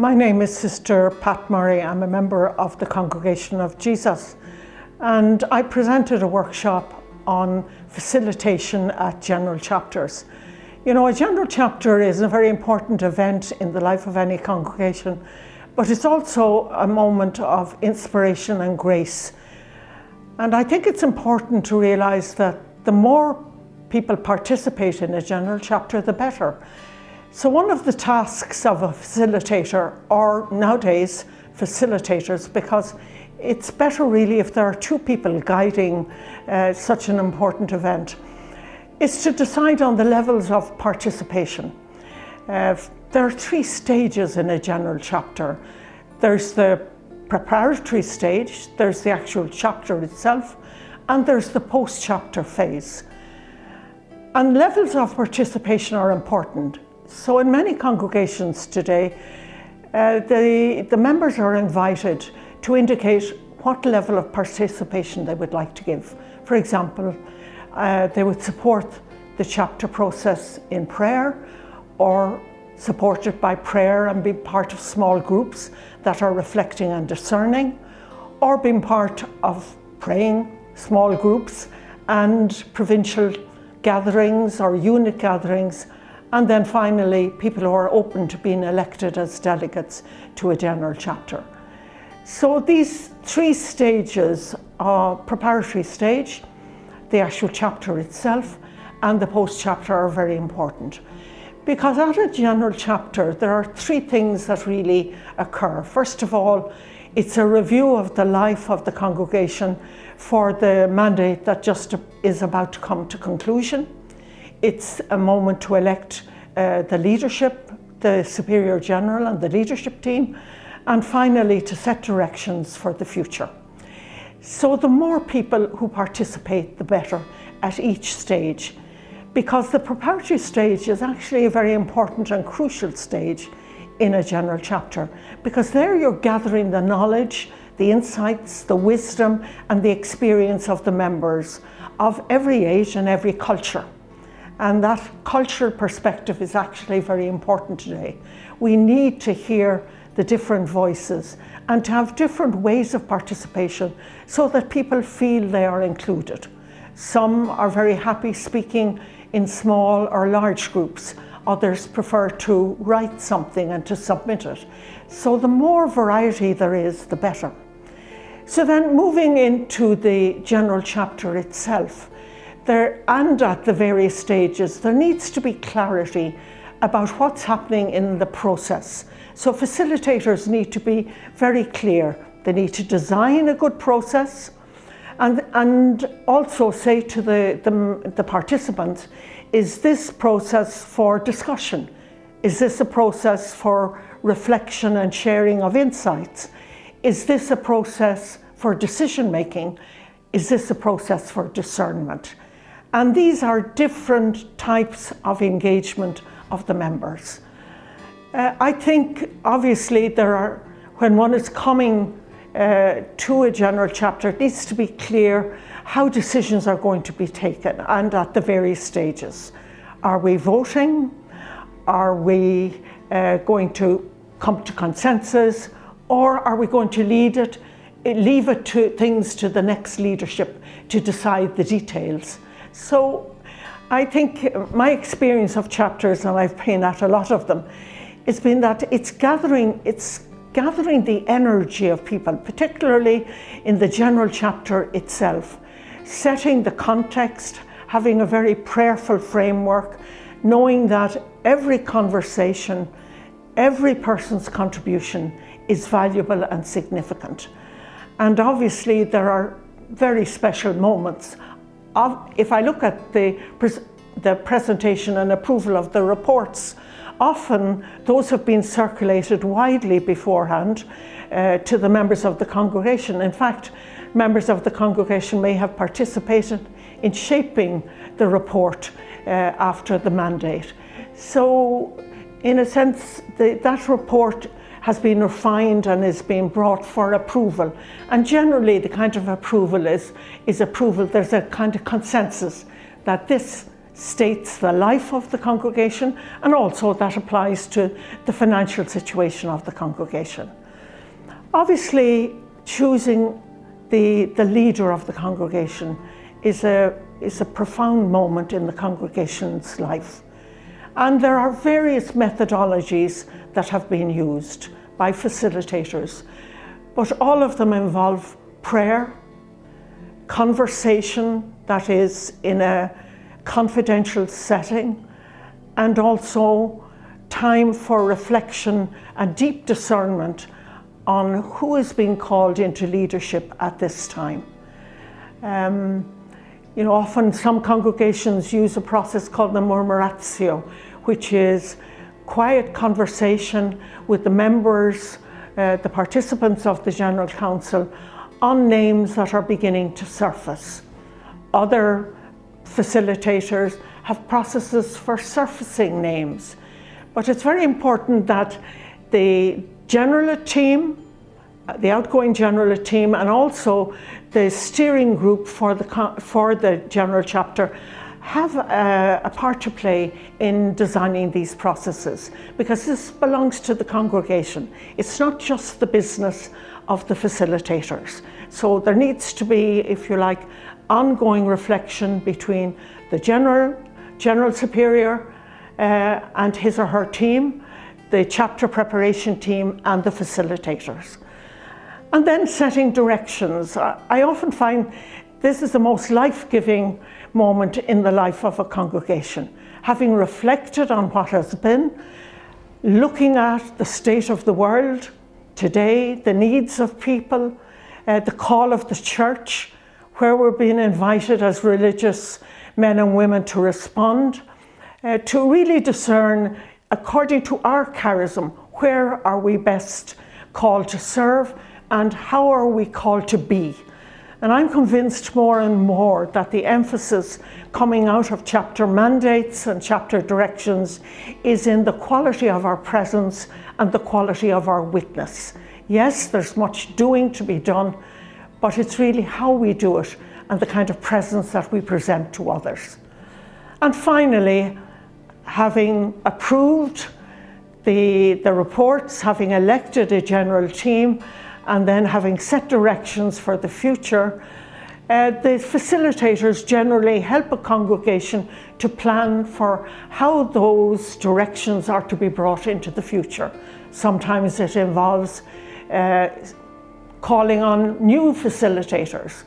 My name is Sister Pat Murray. I'm a member of the Congregation of Jesus, and I presented a workshop on facilitation at general chapters. You know, a general chapter is a very important event in the life of any congregation, but it's also a moment of inspiration and grace. And I think it's important to realize that the more people participate in a general chapter, the better. So one of the tasks of a facilitator, or nowadays facilitators, because it's better really if there are two people guiding such an important event, is to decide on the levels of participation. There are three stages in a general chapter. There's the preparatory stage, there's the actual chapter itself, and there's the post-chapter phase. And levels of participation are important. So in many congregations today, the members are invited to indicate what level of participation they would like to give. For example, they would support the chapter process in prayer, or support it by prayer and be part of small groups that are reflecting and discerning, or being part of praying small groups and provincial gatherings or unit gatherings, and then finally people who are open to being elected as delegates to a general chapter. So these three stages, preparatory stage, the actual chapter itself, and the post-chapter are very important. Because at a general chapter, there are three things that really occur. First of all, it's a review of the life of the congregation for the mandate that just is about to come to conclusion. It's a moment to elect the leadership, the Superior General and the leadership team, and finally to set directions for the future. So the more people who participate, the better at each stage, because the preparatory stage is actually a very important and crucial stage in a general chapter, because there you're gathering the knowledge, the insights, the wisdom and the experience of the members of every age and every culture. And that cultural perspective is actually very important today. We need to hear the different voices and to have different ways of participation so that people feel they are included. Some are very happy speaking in small or large groups. Others prefer to write something and to submit it. So the more variety there is, the better. So then moving into the general chapter itself, and at the various stages, there needs to be clarity about what's happening in the process. So facilitators need to be very clear. They need to design a good process and also say to the participants, is this process for discussion? Is this a process for reflection and sharing of insights? Is this a process for decision making? Is this a process for discernment? And these are different types of engagement of the members. I think obviously when one is coming to a general chapter, it needs to be clear how decisions are going to be taken and at the various stages. Are we voting? Are we going to come to consensus? Or are we going to leave it to things to the next leadership to decide the details? So I think my experience of chapters, and I've been at a lot of them, has been that it's gathering the energy of people, particularly in the general chapter itself, setting the context, having a very prayerful framework, knowing that every conversation, every person's contribution is valuable and significant. And obviously there are very special moments. If I look at the presentation and approval of the reports, often those have been circulated widely beforehand to the members of the congregation. In fact, members of the congregation may have participated in shaping the report after the mandate. So in a sense, that report has been refined and is being brought for approval. And generally the kind of approval is approval. There's a kind of consensus that this states the life of the congregation, and also that applies to the financial situation of the congregation. Obviously, choosing the leader of the congregation is a profound moment in the congregation's life. And there are various methodologies that have been used by facilitators, but all of them involve prayer, conversation that is in a confidential setting, and also time for reflection and deep discernment on who is being called into leadership at this time. Often some congregations use a process called the murmuratio, which is quiet conversation with the members, the participants of the General Council, on names that are beginning to surface. Other facilitators have processes for surfacing names, but it's very important that the general team, the outgoing general team, and also the steering group for the general chapter have a part to play in designing these processes, because this belongs to the congregation. It's not just the business of the facilitators. So there needs to be, if you like, ongoing reflection between the general superior and his or her team, the chapter preparation team, and the facilitators. And then setting directions. I often find this is the most life-giving moment in the life of a congregation. Having reflected on what has been, looking at the state of the world today, the needs of people, the call of the church, where we're being invited as religious men and women to respond, to really discern, according to our charism, where are we best called to serve and how are we called to be. And I'm convinced more and more that the emphasis coming out of chapter mandates and chapter directions is in the quality of our presence and the quality of our witness. Yes, there's much doing to be done, but it's really how we do it and the kind of presence that we present to others. And finally, having approved the reports, having elected a general team, and then having set directions for the future, the facilitators generally help a congregation to plan for how those directions are to be brought into the future. Sometimes it involves calling on new facilitators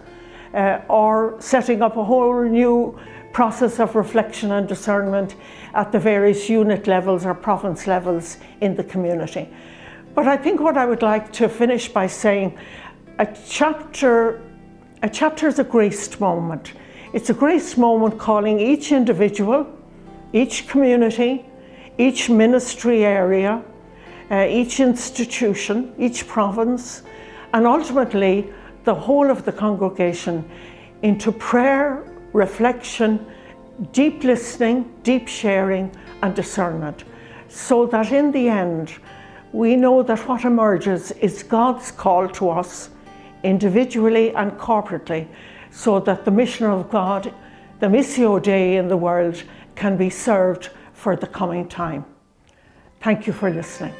or setting up a whole new process of reflection and discernment at the various unit levels or province levels in the community. But I think what I would like to finish by saying, a chapter is a graced moment. It's a graced moment calling each individual, each community, each ministry area, each institution, each province, and ultimately the whole of the congregation into prayer, reflection, deep listening, deep sharing, and discernment, so that in the end, we know that what emerges is God's call to us individually and corporately, so that the mission of God, the Missio Dei in the world, can be served for the coming time. Thank you for listening.